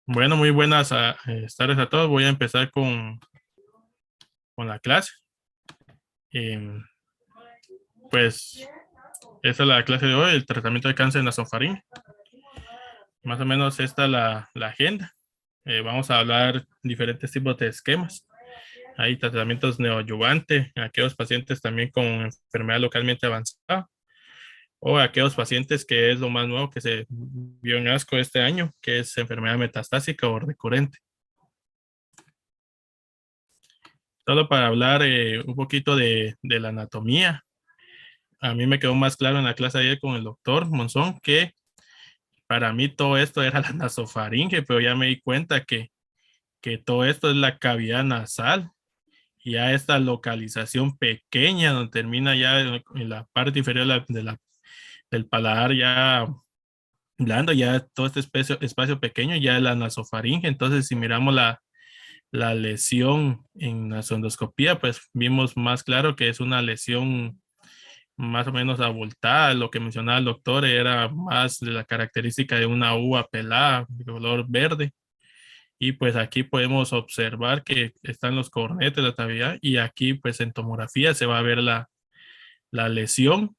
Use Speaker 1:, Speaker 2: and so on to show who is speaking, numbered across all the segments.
Speaker 1: Bueno, muy buenas tardes a todos. Voy a empezar con la clase. Em, pues esta es la clase de hoy, el tratamiento de cáncer nasofaríngeo. Más o menos esta es la agenda. Vamos a hablar diferentes tipos de esquemas. Hay tratamientos neoadyuvantes en aquellos pacientes también con enfermedad localmente avanzada o aquellos pacientes que es lo más nuevo que se vio en ASCO este año, que es enfermedad metastásica o recurrente. Solo para hablar un poquito de la anatomía. A mí me quedó más claro en la clase ayer con el doctor Monzón que para mí todo esto era la nasofaringe, pero ya me di cuenta que todo esto es la cavidad nasal. Y ya esta localización pequeña donde termina ya en la parte inferior del paladar ya blando, ya todo este espacio pequeño ya es la nasofaringe. Entonces, si miramos la lesión en la sondoscopía, pues vimos más claro que es una lesión más o menos abultada. Lo que mencionaba el doctor era más de la característica de una uva pelada de color verde. Y pues aquí podemos observar que están los cornetes de la cavidad y aquí pues en tomografía se va a ver la lesión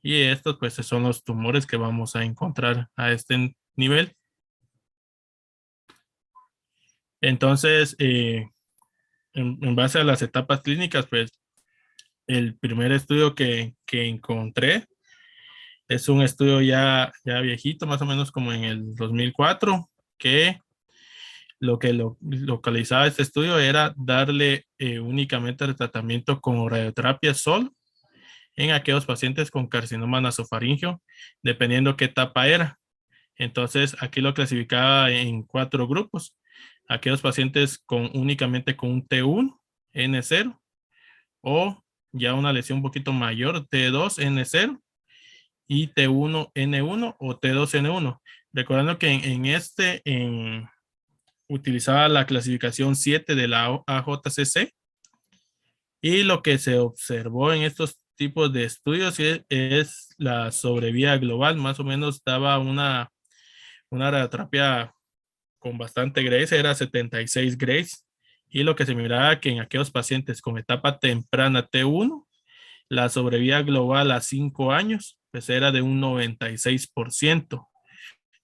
Speaker 1: y estos pues son los tumores que vamos a encontrar a este nivel. Entonces, en base a las etapas clínicas, pues el primer estudio que encontré es un estudio ya viejito, más o menos como en el 2004, que lo que localizaba este estudio era darle únicamente el tratamiento con radioterapia solo en aquellos pacientes con carcinoma nasofaríngeo, dependiendo qué etapa era. Entonces, aquí lo clasificaba en 4 grupos. Aquellos pacientes únicamente con un T1, N0, o ya una lesión un poquito mayor, T2, N0, y T1, N1 o T2, N1. Recordando que utilizaba la clasificación 7 de la AJCC y lo que se observó en estos tipos de estudios es la sobrevida global. Más o menos daba una radioterapia con bastante grace, era 76 grace, y lo que se miraba que en aquellos pacientes con etapa temprana T1, la sobrevida global a 5 años pues era de un 96%.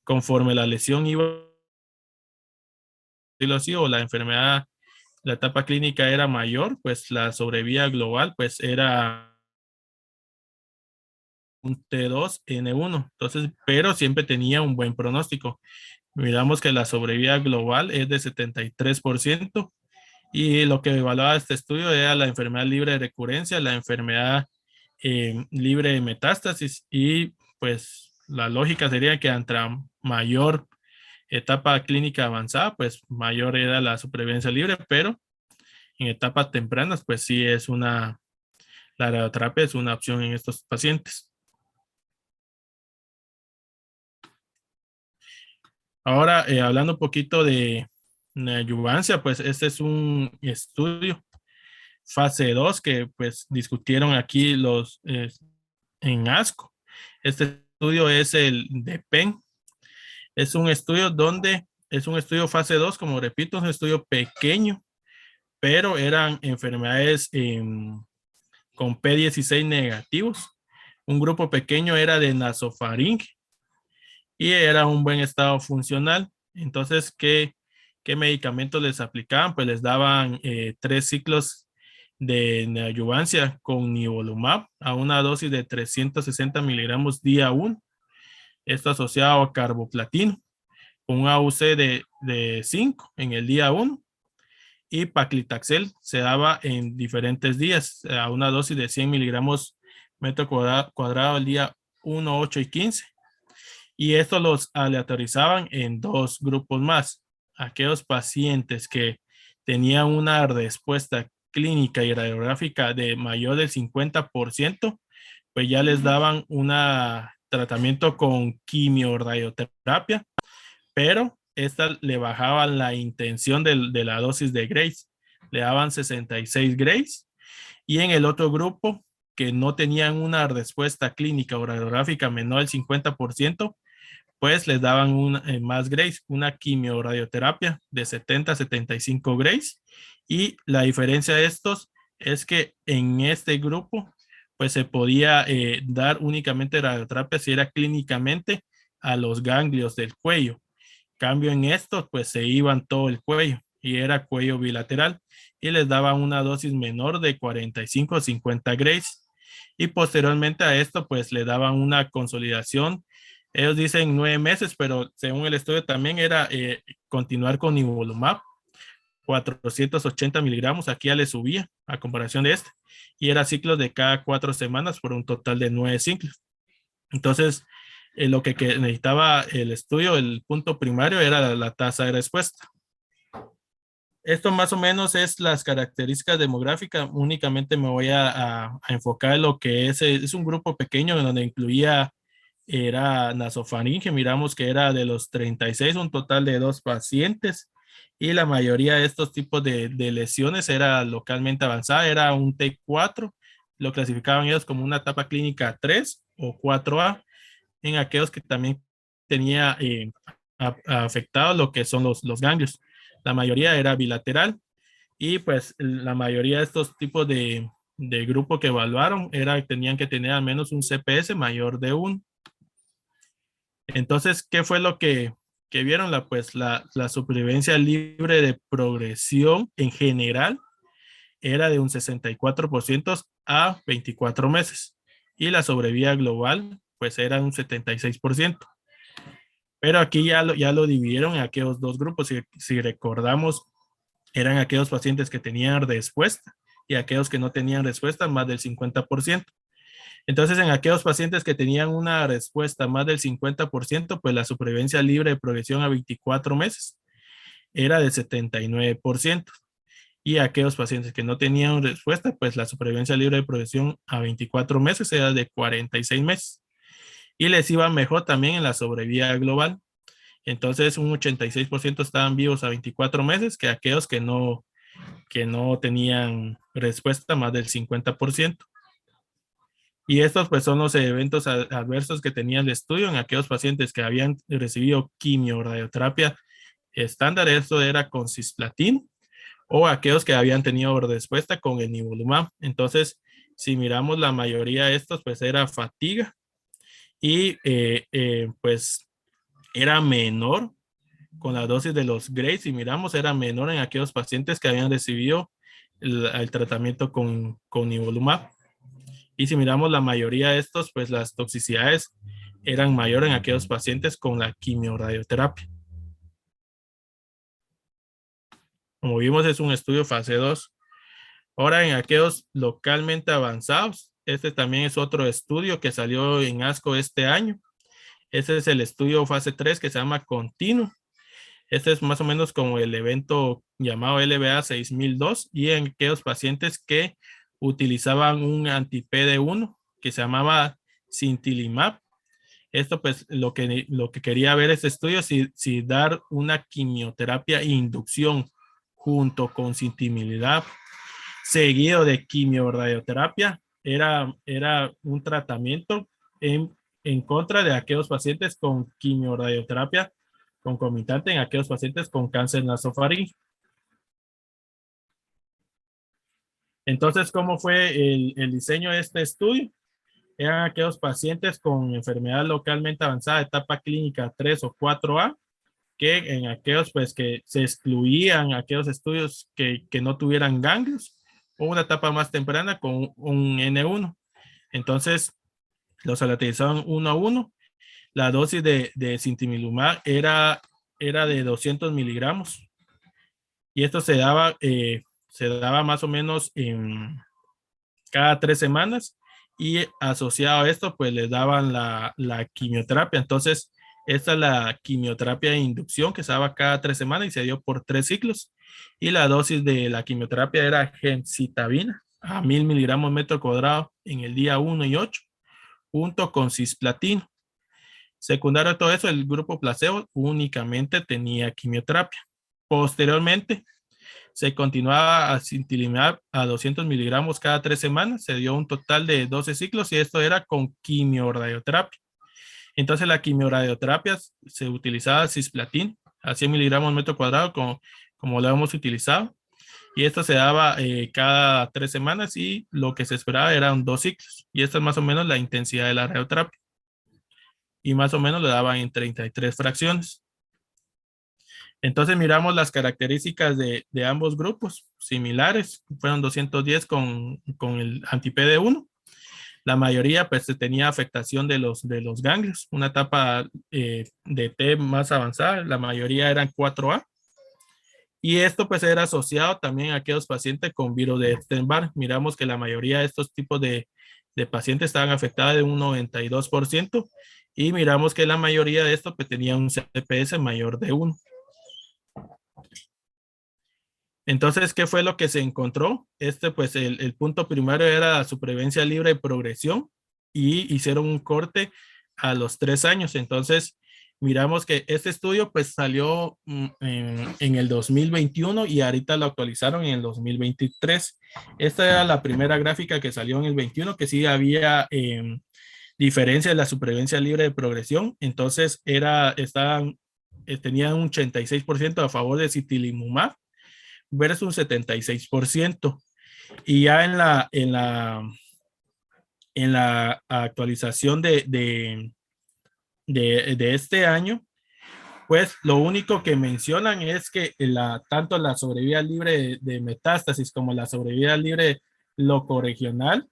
Speaker 1: Conforme la lesión iba o la enfermedad, la etapa clínica era mayor, pues la sobrevida global pues era un T2N1. Entonces, pero siempre tenía un buen pronóstico. Miramos que la sobrevida global es de 73% y lo que evaluaba este estudio era la enfermedad libre de recurrencia, la enfermedad libre de metástasis y pues la lógica sería que entre mayor etapa clínica avanzada, pues mayor era la supervivencia libre, pero en etapas tempranas, pues sí la radioterapia es una opción en estos pacientes. Ahora, hablando un poquito de neoadyuvancia, pues este es un estudio fase 2 que pues discutieron aquí en ASCO. Este estudio es el de PEN. Es un estudio donde es un estudio fase 2, como repito, es un estudio pequeño, pero eran enfermedades con P16 negativos. Un grupo pequeño era de nasofaringe y era un buen estado funcional. Entonces, ¿qué medicamentos les aplicaban? Pues les daban 3 ciclos de neoadyuvancia con nivolumab a una dosis de 360 miligramos día 1. Esto asociado a carboplatino, con un AUC de 5 en el día 1. Y paclitaxel se daba en diferentes días a una dosis de 100 miligramos metro cuadrado el día 1, 8 y 15. Y esto los aleatorizaban en 2 grupos más. Aquellos pacientes que tenían una respuesta clínica y radiográfica de mayor del 50%, pues ya les daban un tratamiento con quimioradioterapia, pero esta le bajaban la intención de la dosis de Grace, le daban 66 Grace, y en el otro grupo que no tenían una respuesta clínica o radiográfica menor al 50%, pues les daban más grays, una quimioradioterapia de 70 a 75 grays. Y la diferencia de estos es que en este grupo, pues se podía dar únicamente radioterapia si era clínicamente a los ganglios del cuello. Cambio en estos, pues se iban todo el cuello y era cuello bilateral y les daban una dosis menor de 45 o 50 grays. Y posteriormente a esto, pues le daban una consolidación. Ellos dicen 9 meses, pero según el estudio también era continuar con nivolumab, 480 miligramos, aquí ya le subía a comparación de este, y era ciclos de cada 4 semanas por un total de 9 ciclos. Entonces, lo que necesitaba el estudio, el punto primario, era la tasa de respuesta. Esto más o menos es las características demográficas. Únicamente me voy a enfocar en lo que es un grupo pequeño en donde incluía, era nasofaringe. Miramos que era de los 36, un total de 2 pacientes. Y la mayoría de estos tipos de lesiones era localmente avanzada, era un T4. Lo clasificaban ellos como una etapa clínica 3 o 4A, en aquellos que también tenía afectado lo que son los ganglios. La mayoría era bilateral y pues la mayoría de estos tipos de grupo que evaluaron tenían que tener al menos un CPS mayor de 1. Entonces, ¿qué fue lo que vieron? La supervivencia libre de progresión en general era de un 64% a 24 meses y la sobrevida global pues era un 76%. Pero aquí ya lo dividieron en aquellos dos grupos. Si recordamos, eran aquellos pacientes que tenían respuesta y aquellos que no tenían respuesta, más del 50%. Entonces, en aquellos pacientes que tenían una respuesta más del 50%, pues la supervivencia libre de progresión a 24 meses era de 79%. Y aquellos pacientes que no tenían respuesta, pues la supervivencia libre de progresión a 24 meses era de 46 meses. Y les iba mejor también en la sobrevida global. Entonces, un 86% estaban vivos a 24 meses que aquellos que no tenían respuesta más del 50%. Y estos pues son los eventos adversos que tenía el estudio en aquellos pacientes que habían recibido quimioradioterapia estándar. Esto era con cisplatin, o aquellos que habían tenido respuesta con el nivolumab. Entonces, si miramos, la mayoría de estos pues era fatiga y pues era menor con la dosis de los grays. Si miramos, era menor en aquellos pacientes que habían recibido el tratamiento con nivolumab. Y si miramos, la mayoría de estos, pues las toxicidades eran mayores en aquellos pacientes con la quimioradioterapia. Como vimos, es un estudio fase 2. Ahora, en aquellos localmente avanzados, este también es otro estudio que salió en ASCO este año. Este es el estudio fase 3 que se llama Continuo. Este es más o menos como el evento llamado LBA 6002, y en aquellos pacientes que utilizaban un anti-PD1 que se llamaba sintilimab. Esto pues lo que quería ver este estudio, si dar una quimioterapia inducción junto con sintilimab seguido de quimioradioterapia era un tratamiento en contra de aquellos pacientes con quimioradioterapia concomitante en aquellos pacientes con cáncer nasofaríngeo. Entonces, ¿cómo fue el diseño de este estudio? Eran aquellos pacientes con enfermedad localmente avanzada, etapa clínica 3 o 4A, que en aquellos pues que se excluían aquellos estudios que no tuvieran ganglios, o una etapa más temprana con un N1. Entonces, los aleatorizaban uno a uno. La dosis de sintilimab era de 200 miligramos y esto se daba más o menos en cada 3 semanas, y asociado a esto pues les daban la quimioterapia. Entonces, esta es la quimioterapia de inducción que se daba cada 3 semanas y se dio por 3 ciclos, y la dosis de la quimioterapia era gemcitabina a 1000 miligramos metro cuadrado en el día 1 y 8 junto con cisplatino. Secundario a todo eso, el grupo placebo únicamente tenía quimioterapia. Posteriormente, se continuaba a sintilimab a 200 miligramos cada 3 semanas, se dio un total de 12 ciclos y esto era con quimioradioterapia. Entonces la quimioradioterapia se utilizaba cisplatin a 100 miligramos metro cuadrado como lo hemos utilizado y esto se daba cada 3 semanas y lo que se esperaba eran 2 ciclos y esta es más o menos la intensidad de la radioterapia y más o menos lo daban en 33 fracciones. Entonces miramos las características de ambos grupos similares, fueron 210 con el anti-PD1. La mayoría pues tenía afectación de los ganglios, una etapa de T más avanzada, la mayoría eran 4A. Y esto pues era asociado también a aquellos pacientes con virus de Epstein-Barr. Miramos que la mayoría de estos tipos de pacientes estaban afectados de un 92% y miramos que la mayoría de estos pues tenía un CPS mayor de 1. Entonces, ¿qué fue lo que se encontró? Pues el punto primero era la supervivencia libre de progresión y hicieron un corte a los 3 años. Entonces, miramos que este estudio pues salió en el 2021 y ahorita lo actualizaron en el 2023. Esta era la primera gráfica que salió en el 21, que sí había diferencia de la supervivencia libre de progresión. Entonces, tenían un 86% a favor de citilizumab versus un 76%. Y ya en la actualización de este año, pues lo único que mencionan es que tanto la sobrevida libre de metástasis como la sobrevida libre locorregional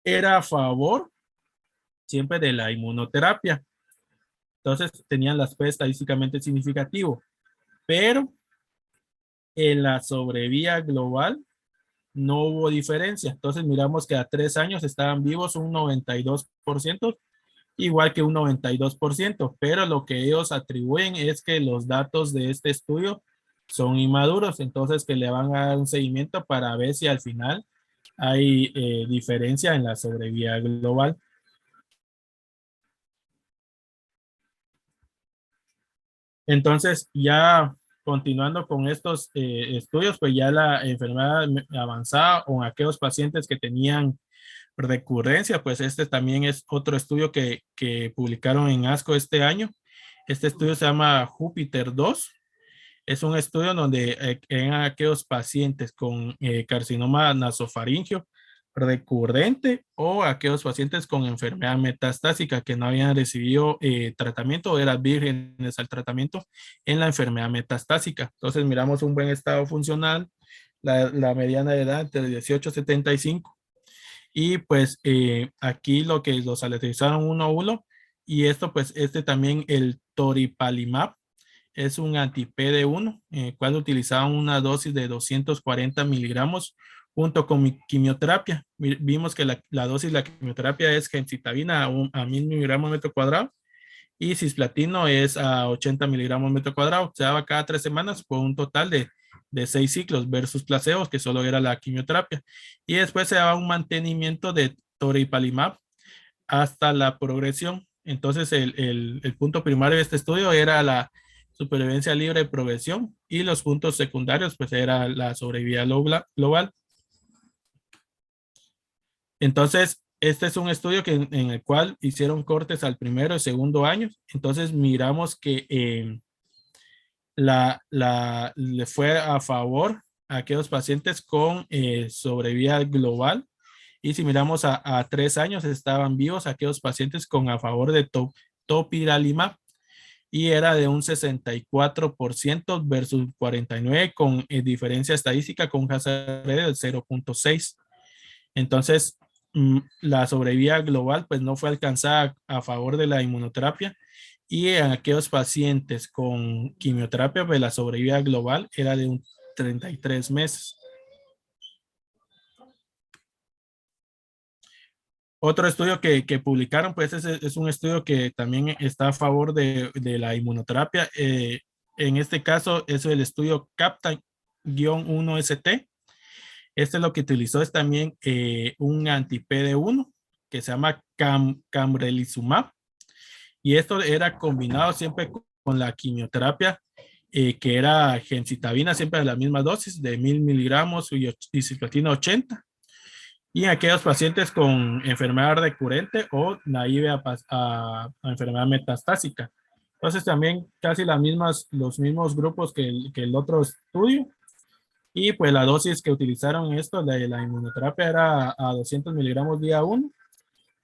Speaker 1: era a favor siempre de la inmunoterapia. Entonces tenían las P estadísticamente significativo, pero en la sobrevida global no hubo diferencia. Entonces miramos que a 3 años estaban vivos un 92%, igual que un 92%, pero lo que ellos atribuyen es que los datos de este estudio son inmaduros, entonces que le van a dar un seguimiento para ver si al final hay diferencia en la sobrevida global. Entonces, ya continuando con estos estudios, pues ya la enfermedad avanzada o aquellos pacientes que tenían recurrencia, pues este también es otro estudio que publicaron en ASCO este año. Este estudio se llama Júpiter 2. Es un estudio donde en aquellos pacientes con carcinoma nasofaringeo recurrente o aquellos pacientes con enfermedad metastásica que no habían recibido tratamiento o eran vírgenes al tratamiento en la enfermedad metastásica. Entonces miramos un buen estado funcional, la mediana de edad entre 18 y 75. Y pues aquí lo que los aleatorizaron uno a uno y esto pues también el toripalimab es un anti-PD1, cual utilizaban una dosis de 240 miligramos junto con mi quimioterapia. Vimos que la dosis de la quimioterapia es gemcitabina a 1000 miligramos metro cuadrado y cisplatino es a 80 miligramos metro cuadrado. Se daba cada 3 semanas por un total de 6 ciclos versus placebos, que solo era la quimioterapia. Y después se daba un mantenimiento de toripalimab hasta la progresión. Entonces, el punto primario de este estudio era la supervivencia libre de progresión y los puntos secundarios, pues era la sobrevida global. Entonces, este es un estudio en el cual hicieron cortes al primero y segundo año. Entonces, miramos que le fue a favor a aquellos pacientes con sobrevida global. Y si miramos a 3 años, estaban vivos aquellos pacientes con a favor de topiralimab y era de un 64% versus 49% con diferencia estadística con un hazard del 0.6. Entonces, la sobrevida global pues no fue alcanzada a favor de la inmunoterapia y en aquellos pacientes con quimioterapia pues la sobrevida global era de un 33 meses. Otro estudio que publicaron, pues es un estudio que también está a favor de la inmunoterapia. En este caso es el estudio CAPTA-1ST. Este lo que utilizó es también un anti-PD1 que se llama camrelizumab. Y esto era combinado siempre con la quimioterapia que era gemcitabina, siempre de la misma dosis, de 1000 miligramos y cisplatina 80. Y en aquellos pacientes con enfermedad recurrente o naive a enfermedad metastásica. Entonces también casi los mismos grupos que el otro estudio. Y pues la dosis que utilizaron esto de la inmunoterapia era a 200 miligramos día 1.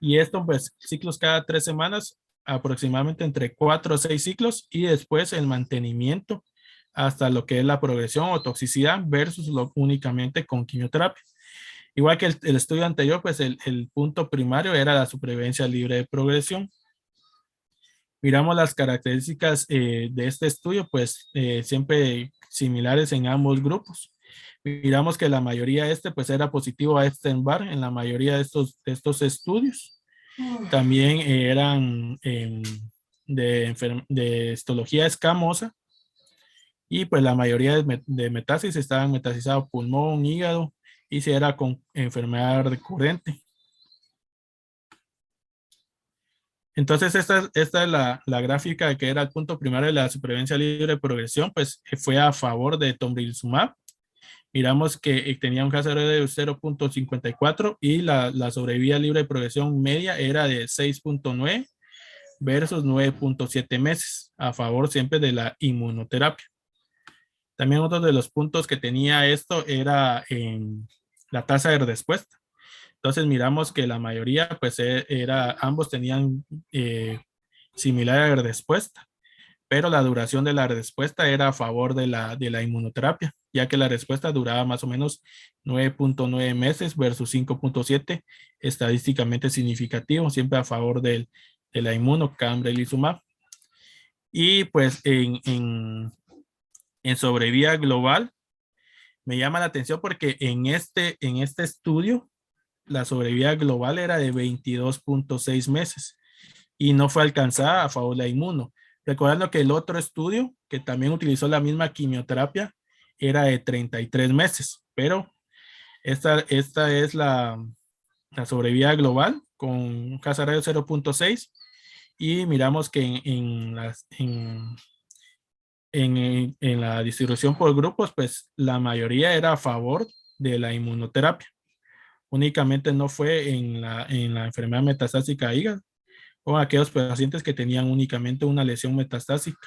Speaker 1: Y esto pues ciclos cada 3 semanas, aproximadamente entre 4 o 6 ciclos. Y después el mantenimiento hasta lo que es la progresión o toxicidad versus únicamente con quimioterapia. Igual que el estudio anterior, pues el punto primario era la supervivencia libre de progresión. Miramos las características de este estudio, pues siempre similares en ambos grupos. Miramos que la mayoría pues era positivo a Epstein-Barr en la mayoría de estos estudios. También eran de histología escamosa y pues la mayoría de metástasis estaban metastasizados pulmón, hígado y si era con enfermedad recurrente. Entonces, esta es la gráfica que era el punto primario de la supervivencia libre de progresión, pues fue a favor de tomrilizumab. Miramos que tenía un hazard de 0.54 y la sobrevida libre de progresión media era de 6.9 versus 9.7 meses, a favor siempre de la inmunoterapia. También otro de los puntos que tenía esto era en la tasa de respuesta. Entonces miramos que la mayoría, pues ambos tenían similar a respuesta, pero la duración de la respuesta era a favor de la inmunoterapia, ya que la respuesta duraba más o menos 9.9 meses versus 5.7, estadísticamente significativo, siempre a favor de la inmuno, cambrelizumab. Y pues en sobrevida global, me llama la atención porque en este estudio, la sobrevida global era de 22.6 meses y no fue alcanzada a favor de la inmuno. Recordando que el otro estudio, que también utilizó la misma quimioterapia, era de 33 meses, pero esta es la sobrevida global con un hazard de 0.6 y miramos que en la distribución por grupos, pues la mayoría era a favor de la inmunoterapia. Únicamente no fue en la enfermedad metastásica hígado o aquellos pacientes que tenían únicamente una lesión metastásica.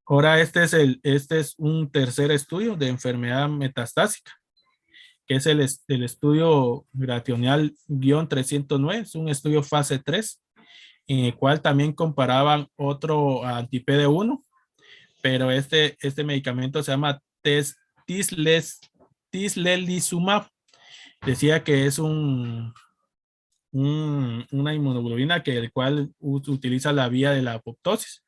Speaker 1: Ahora este es un tercer estudio de enfermedad metastásica, que es el estudio Grationial-309, es un estudio fase 3, en el cual también comparaban otro anti-PD1, pero este medicamento se llama tislelizumab. Decía que es una inmunoglobulina el cual utiliza la vía de la apoptosis,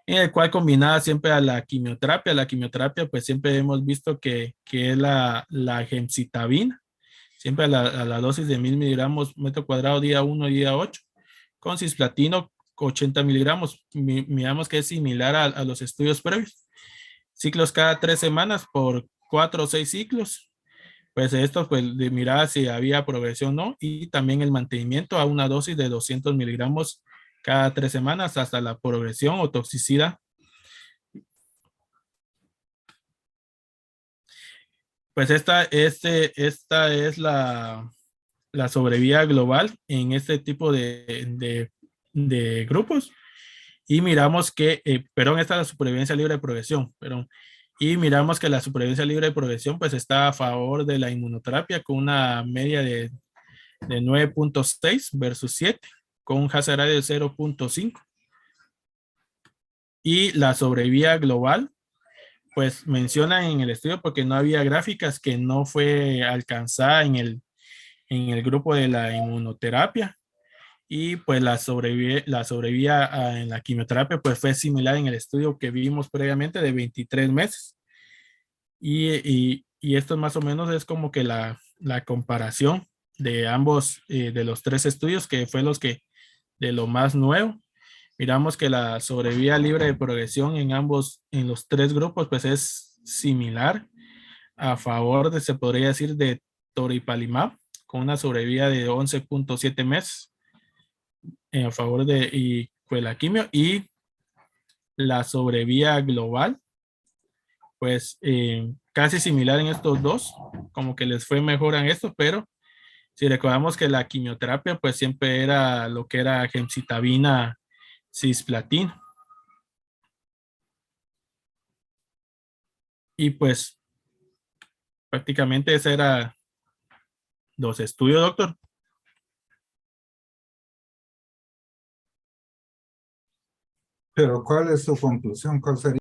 Speaker 1: en el cual combinada siempre a la quimioterapia. La quimioterapia, pues siempre hemos visto que es la gemcitabina, siempre a la dosis de 1000 miligramos metro cuadrado día 1 y día 8, con cisplatino 80 miligramos. Miramos que es similar a los estudios previos. Ciclos cada 3 semanas por 4 o 6 ciclos. Pues esto, pues de mirar si había progresión o no, y también el mantenimiento a una dosis de 200 miligramos cada 3 semanas hasta la progresión o toxicidad. Pues esta es la sobrevida global en este tipo de grupos. Y miramos que, perdón, esta es la supervivencia libre de progresión, perdón. Y miramos que la supervivencia libre de progresión pues está a favor de la inmunoterapia con una media de 9.6 versus 7, con un hazard ratio de 0.5. Y la sobrevida global, pues mencionan en el estudio porque no había gráficas que no fue alcanzada en el grupo de la inmunoterapia. Y pues la sobrevida en la quimioterapia pues fue similar en el estudio que vimos previamente de 23 meses. Y esto más o menos es como que la comparación de ambos, de los 3 estudios, que fue de lo más nuevo. Miramos que la sobrevida libre de progresión en los 3 grupos, pues es similar a favor se podría decir, de toripalimab, con una sobrevida de 11.7 meses, a favor y pues la quimio, y la sobrevía global, pues casi similar en estos dos, como que les fue mejor en esto, pero si recordamos que la quimioterapia pues siempre era lo que era gemcitabina, cisplatina. Y pues prácticamente ese era los estudios, doctor.
Speaker 2: Pero ¿cuál es su conclusión? ¿Cuál sería?